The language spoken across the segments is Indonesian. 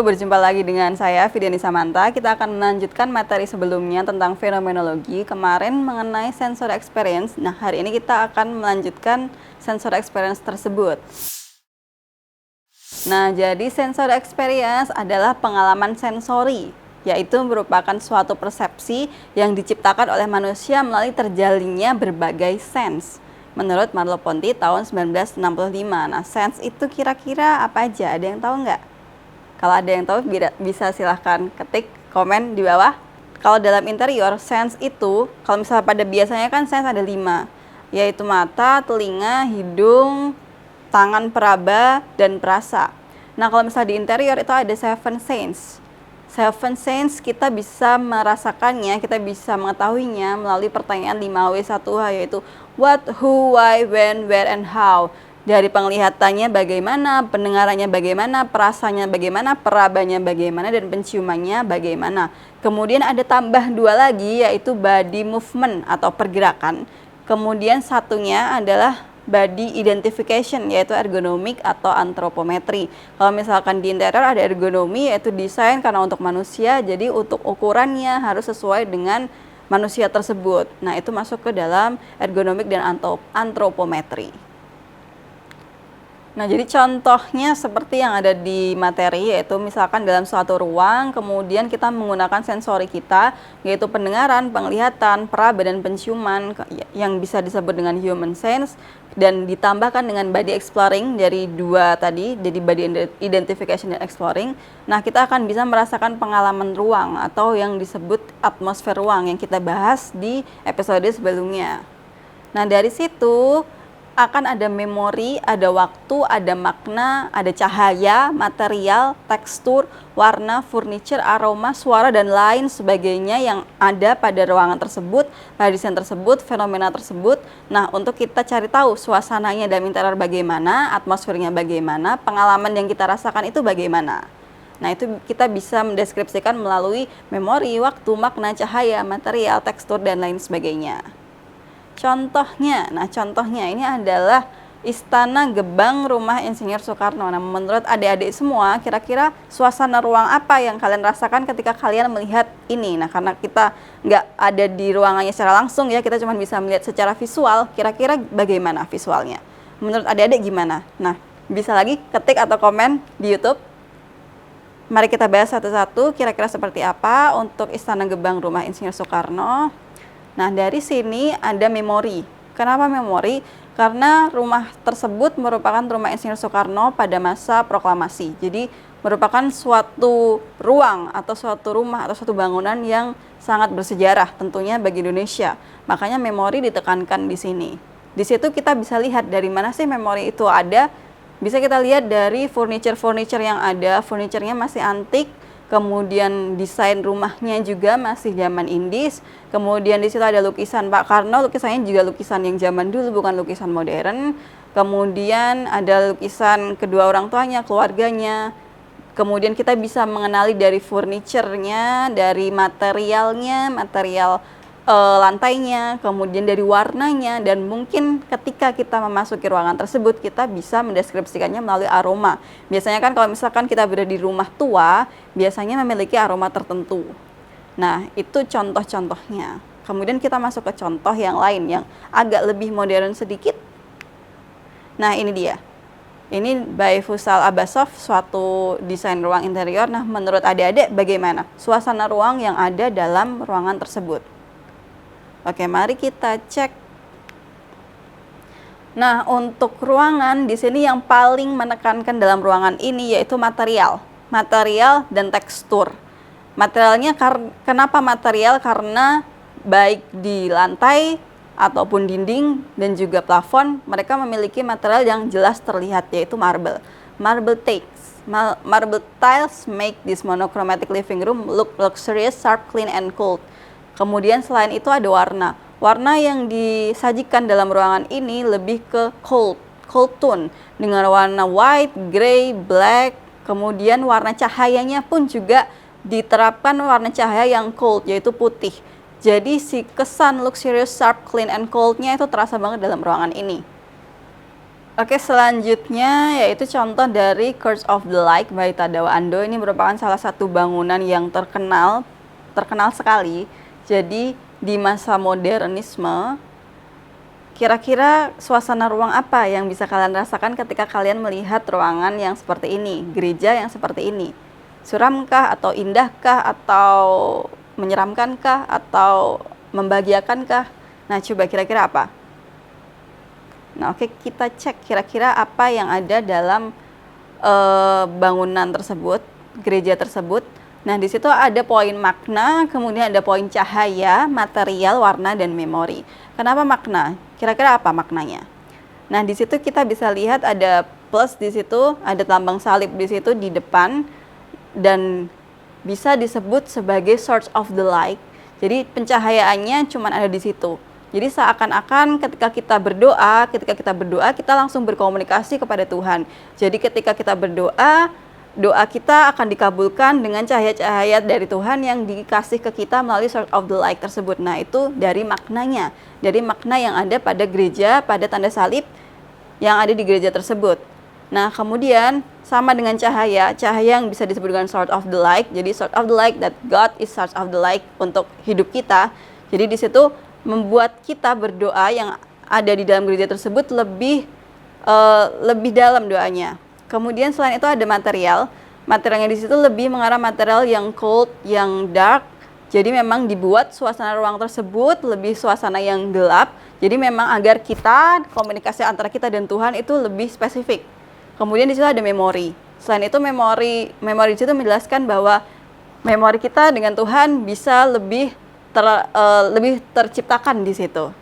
berjumpa lagi dengan saya Fidiani Samanta. Kita akan melanjutkan materi sebelumnya tentang fenomenologi, kemarin mengenai sensor experience. Nah, hari ini kita akan melanjutkan sensor experience tersebut. Nah, jadi sensor experience adalah pengalaman sensori, yaitu merupakan suatu persepsi yang diciptakan oleh manusia melalui terjalinnya berbagai sense. Menurut Merleau-Ponty tahun 1965. Nah, sense itu kira-kira apa aja? Ada yang tahu nggak? Kalau ada yang tahu bisa silahkan ketik komen di bawah. Kalau dalam interior, sense itu, kalau misalnya pada biasanya kan sense ada 5, yaitu mata, telinga, hidung, tangan, peraba, dan perasa. Nah, kalau misalnya di interior itu ada 7 sense. 7 sense kita bisa merasakannya, kita bisa mengetahuinya melalui pertanyaan 5W1H, yaitu what, who, why, when, where, and how. Dari penglihatannya bagaimana, pendengarannya bagaimana, perasanya bagaimana, perabanya bagaimana, dan penciumannya bagaimana. Kemudian ada tambah 2 lagi, yaitu body movement atau pergerakan. Kemudian satunya adalah body identification, yaitu ergonomik atau antropometri. Kalau misalkan di interior ada ergonomi, yaitu desain karena untuk manusia, jadi untuk ukurannya harus sesuai dengan manusia tersebut. Nah, itu masuk ke dalam ergonomik dan antropometri. Nah, jadi contohnya seperti yang ada di materi, yaitu misalkan dalam suatu ruang, kemudian kita menggunakan sensori kita, yaitu pendengaran, penglihatan, peraba, dan penciuman yang bisa disebut dengan human sense, dan ditambahkan dengan body exploring dari 2 tadi, jadi body identification dan exploring. Nah, kita akan bisa merasakan pengalaman ruang atau yang disebut atmosfer ruang yang kita bahas di episode sebelumnya. Nah, dari situ akan ada memori, ada waktu, ada makna, ada cahaya, material, tekstur, warna, furniture, aroma, suara, dan lain sebagainya yang ada pada ruangan tersebut, pada desain tersebut, fenomena tersebut. Nah, untuk kita cari tahu suasananya dalam interior bagaimana, atmosfernya bagaimana, pengalaman yang kita rasakan itu bagaimana. Nah, itu kita bisa mendeskripsikan melalui memori, waktu, makna, cahaya, material, tekstur, dan lain sebagainya. Contohnya ini adalah Istana Gebang Rumah Insinyur Soekarno. Nah, menurut adik-adik semua, kira-kira suasana ruang apa yang kalian rasakan ketika kalian melihat ini? Nah, karena kita nggak ada di ruangannya secara langsung ya, kita cuma bisa melihat secara visual, kira-kira bagaimana visualnya? Menurut adik-adik gimana? Nah, bisa lagi ketik atau komen di YouTube. Mari kita bahas satu-satu, kira-kira seperti apa untuk Istana Gebang Rumah Insinyur Soekarno. Nah, dari sini ada memori. Kenapa memori? Karena rumah tersebut merupakan rumah Insinyur Soekarno pada masa proklamasi. Jadi, merupakan suatu ruang atau suatu rumah atau suatu bangunan yang sangat bersejarah tentunya bagi Indonesia. Makanya memori ditekankan di sini. Di situ kita bisa lihat dari mana sih memori itu ada. Bisa kita lihat dari furniture yang ada. Furniturnya masih antik. Kemudian desain rumahnya juga masih zaman Indis. Kemudian di situ ada lukisan Pak Karno, lukisannya juga lukisan yang zaman dulu, bukan lukisan modern. Kemudian ada lukisan kedua orang tuanya, keluarganya. Kemudian kita bisa mengenali dari furniturnya, dari materialnya, material lantainya, kemudian dari warnanya, dan mungkin ketika kita memasuki ruangan tersebut kita bisa mendeskripsikannya melalui aroma. Biasanya kan kalau misalkan kita berada di rumah tua, biasanya memiliki aroma tertentu. Nah, itu contoh-contohnya. Kemudian kita masuk ke contoh yang lain yang agak lebih modern sedikit. Nah, ini dia. Ini by Fusal Abbasov, suatu desain ruang interior. Nah, menurut adik-adik bagaimana suasana ruang yang ada dalam ruangan tersebut? Oke, mari kita cek. Nah, untuk ruangan di sini yang paling menekankan dalam ruangan ini yaitu material dan tekstur. Materialnya kenapa material? Karena baik di lantai ataupun dinding dan juga plafon, mereka memiliki material yang jelas terlihat, yaitu marble. Marble tiles make this monochromatic living room look luxurious, sharp, clean, and cold. Kemudian selain itu ada warna. Warna yang disajikan dalam ruangan ini lebih ke cold tone dengan warna white, gray, black. Kemudian warna cahayanya pun juga diterapkan warna cahaya yang cold, yaitu putih. Jadi si kesan luxurious, sharp, clean, and cold-nya itu terasa banget dalam ruangan ini. Oke, selanjutnya yaitu contoh dari Church of the Light by Tadao Ando. Ini merupakan salah satu bangunan yang terkenal sekali. Jadi di masa modernisme, kira-kira suasana ruang apa yang bisa kalian rasakan ketika kalian melihat ruangan yang seperti ini, gereja yang seperti ini? Suramkah atau indahkah atau menyeramkankah atau membahagiakankah? Nah, coba kira-kira apa? Nah, oke, kita cek kira-kira apa yang ada dalam bangunan tersebut, gereja tersebut. Nah, di situ ada poin makna, kemudian ada poin cahaya, material, warna, dan memori. Kenapa makna? Kira-kira apa maknanya? Nah, di situ kita bisa lihat ada plus di situ, ada lambang salib di situ di depan, dan bisa disebut sebagai source of the light. Jadi pencahayaannya cuma ada di situ. Jadi seakan-akan ketika kita berdoa, kita langsung berkomunikasi kepada Tuhan. Jadi ketika kita berdoa, doa kita akan dikabulkan dengan cahaya-cahaya dari Tuhan yang dikasih ke kita melalui source of the light tersebut. Nah, itu dari maknanya, dari makna yang ada pada gereja, pada tanda salib yang ada di gereja tersebut. Nah, kemudian sama dengan cahaya yang bisa disebut dengan source of the light. Jadi source of the light, that God is source of the light untuk hidup kita. Jadi di situ membuat kita berdoa yang ada di dalam gereja tersebut lebih dalam doanya. Kemudian selain itu ada materialnya di situ lebih mengarah material yang cold, yang dark. Jadi memang dibuat suasana ruang tersebut lebih suasana yang gelap. Jadi memang agar kita komunikasi antara kita dan Tuhan itu lebih spesifik. Kemudian di situ ada memori. Selain itu memori di situ menjelaskan bahwa memori kita dengan Tuhan bisa lebih terciptakan di situ.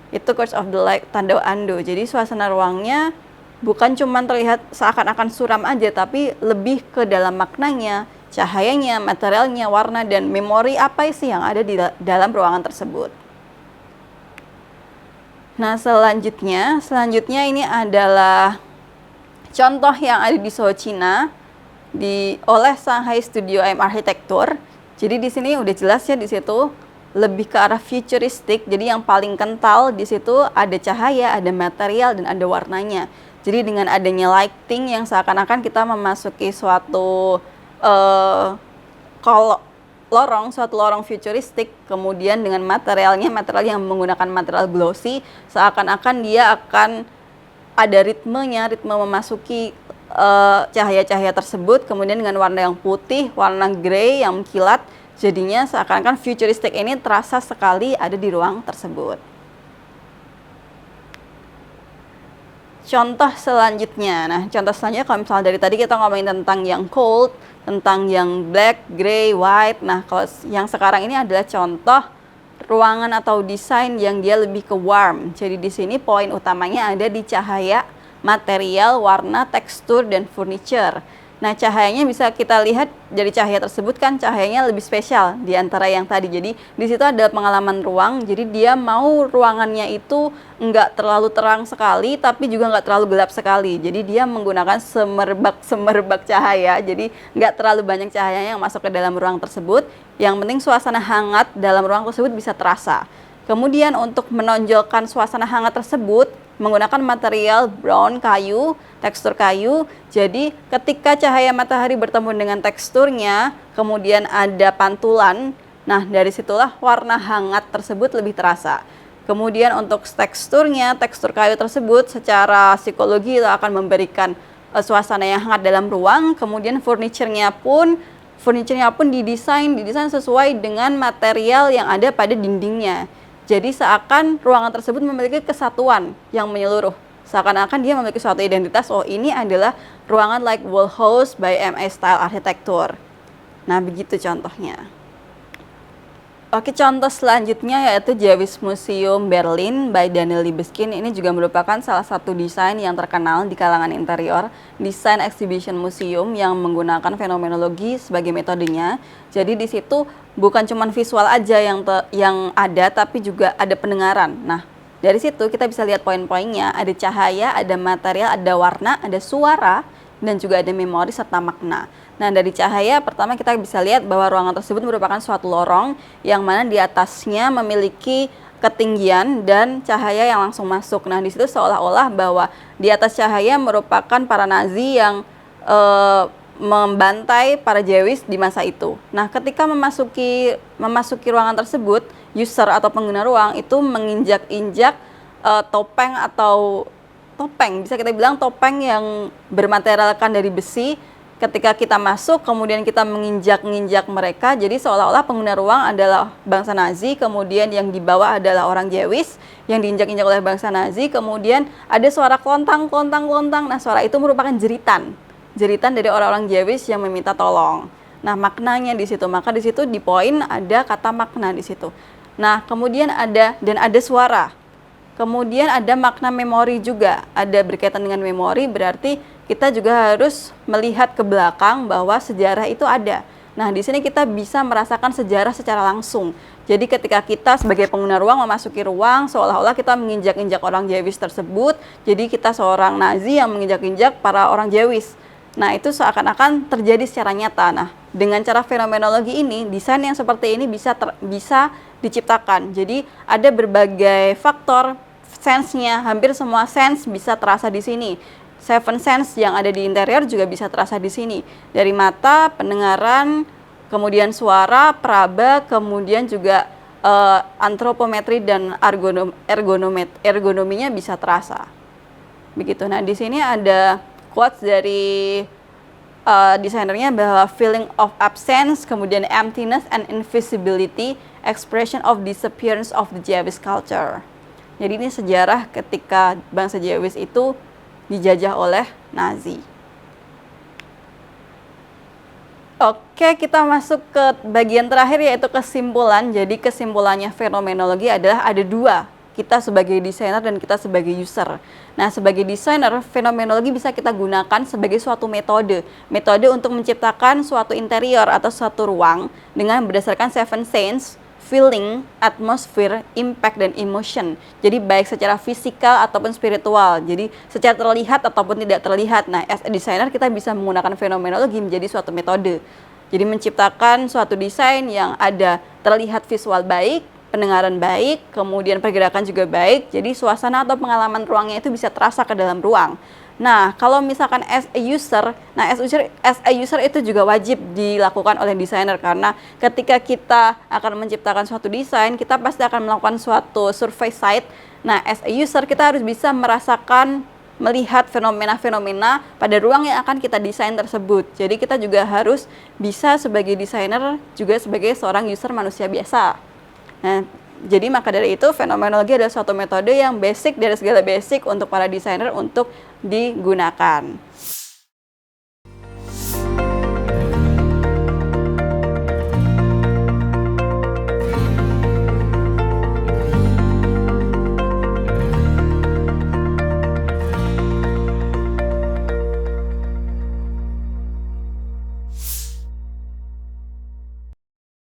Itu Church of the Light Tadao Ando. Jadi suasana ruangnya bukan cuma terlihat seakan-akan suram aja, tapi lebih ke dalam maknanya, cahayanya, materialnya, warna, dan memori apa sih yang ada di dalam ruangan tersebut. Nah, selanjutnya ini adalah contoh yang ada di Seoul, Cina, oleh Shanghai Studio M Architecture. Jadi di sini udah jelas ya, di situ lebih ke arah futuristik. Jadi yang paling kental di situ ada cahaya, ada material, dan ada warnanya. Jadi dengan adanya lighting yang seakan-akan kita memasuki suatu suatu lorong futuristik, kemudian dengan material yang menggunakan material glossy, seakan-akan dia akan ada ritme memasuki cahaya-cahaya tersebut, kemudian dengan warna yang putih, warna grey yang mengkilat, jadinya seakan-akan futuristik ini terasa sekali ada di ruang tersebut. Contoh selanjutnya kalau misalnya dari tadi kita ngomongin tentang yang cold, tentang yang black, grey, white. Nah, kalau yang sekarang ini adalah contoh ruangan atau desain yang dia lebih ke warm. Jadi di sini poin utamanya ada di cahaya, material, warna, tekstur, dan furniture. Nah, cahayanya bisa kita lihat dari cahaya tersebut kan cahayanya lebih spesial di antara yang tadi. Jadi di situ ada pengalaman ruang. Jadi dia mau ruangannya itu nggak terlalu terang sekali, tapi juga nggak terlalu gelap sekali. Jadi dia menggunakan semerbak cahaya. Jadi nggak terlalu banyak cahaya yang masuk ke dalam ruang tersebut. Yang penting suasana hangat dalam ruang tersebut bisa terasa. Kemudian untuk menonjolkan suasana hangat tersebut, menggunakan material brown kayu, tekstur kayu. Jadi ketika cahaya matahari bertemu dengan teksturnya, kemudian ada pantulan, nah dari situlah warna hangat tersebut lebih terasa. Kemudian untuk teksturnya, tekstur kayu tersebut secara psikologi itu akan memberikan suasana yang hangat dalam ruang. Kemudian furniturnya pun didesain sesuai dengan material yang ada pada dindingnya. Jadi seakan ruangan tersebut memiliki kesatuan yang menyeluruh. Seakan-akan dia memiliki suatu identitas, oh ini adalah ruangan like wall house by MA Style Architecture. Nah, begitu contohnya. Oke, contoh selanjutnya yaitu Jewish Museum Berlin by Daniel Libeskind. Ini juga merupakan salah satu desain yang terkenal di kalangan interior, desain exhibition museum yang menggunakan fenomenologi sebagai metodenya. Jadi di situ bukan cuma visual aja yang ada, tapi juga ada pendengaran. Nah, dari situ kita bisa lihat poin-poinnya, ada cahaya, ada material, ada warna, ada suara, dan juga ada memori serta makna. Nah, dari cahaya pertama kita bisa lihat bahwa ruangan tersebut merupakan suatu lorong yang mana di atasnya memiliki ketinggian dan cahaya yang langsung masuk. Nah, di situ seolah-olah bahwa di atas cahaya merupakan para Nazi yang membantai para Jewish di masa itu. Nah, ketika memasuki ruangan tersebut, user atau pengguna ruang itu menginjak-injak topeng atau topeng, bisa kita bilang topeng yang bermaterialkan dari besi. Ketika kita masuk, kemudian kita menginjak-injak mereka, jadi seolah-olah pengguna ruang adalah bangsa Nazi, kemudian yang di bawah adalah orang Jewish yang diinjak-injak oleh bangsa Nazi, kemudian ada suara klontang. Nah, suara itu merupakan jeritan dari orang-orang Jewish yang meminta tolong. Nah, maknanya di situ, maka di situ di poin ada kata makna di situ. Nah, kemudian ada suara. Kemudian ada makna memori juga, ada berkaitan dengan memori, berarti kita juga harus melihat ke belakang bahwa sejarah itu ada. Nah, di sini kita bisa merasakan sejarah secara langsung. Jadi ketika kita sebagai pengguna ruang memasuki ruang, seolah-olah kita menginjak-injak orang Jewish tersebut, jadi kita seorang Nazi yang menginjak-injak para orang Jewish. Nah, itu seakan-akan terjadi secara nyata. Nah, dengan cara fenomenologi ini, desain yang seperti ini bisa diciptakan. Jadi ada berbagai faktor sense-nya, hampir semua sense bisa terasa di sini. Seven sense yang ada di interior juga bisa terasa di sini. Dari mata, pendengaran, kemudian suara, peraba, kemudian juga antropometri dan ergonominya bisa terasa. Begitu. Nah, di sini ada quotes dari desainernya bahwa feeling of absence, kemudian emptiness and invisibility, expression of disappearance of the Jewish culture. Jadi ini sejarah ketika bangsa Jewish itu dijajah oleh Nazi. Oke, kita masuk ke bagian terakhir yaitu kesimpulan. Jadi kesimpulannya fenomenologi adalah ada dua, kita sebagai desainer dan kita sebagai user. Nah, sebagai desainer, fenomenologi bisa kita gunakan sebagai suatu metode untuk menciptakan suatu interior atau suatu ruang dengan berdasarkan seven sense, feeling, atmosphere, impact, dan emotion. Jadi baik secara fisikal ataupun spiritual. Jadi secara terlihat ataupun tidak terlihat. Nah, as a designer kita bisa menggunakan fenomenologi menjadi suatu metode. Jadi menciptakan suatu desain yang ada terlihat visual baik, pendengaran baik, kemudian pergerakan juga baik. Jadi suasana atau pengalaman ruangnya itu bisa terasa ke dalam ruang. Nah, kalau misalkan as a user itu juga wajib dilakukan oleh desainer, karena ketika kita akan menciptakan suatu desain, kita pasti akan melakukan suatu survey site. Nah, as a user kita harus bisa melihat fenomena-fenomena pada ruang yang akan kita desain tersebut. Jadi kita juga harus bisa sebagai desainer juga sebagai seorang user manusia biasa. Nah, jadi maka dari itu fenomenologi adalah suatu metode yang basic dari segala basic untuk para desainer untuk digunakan.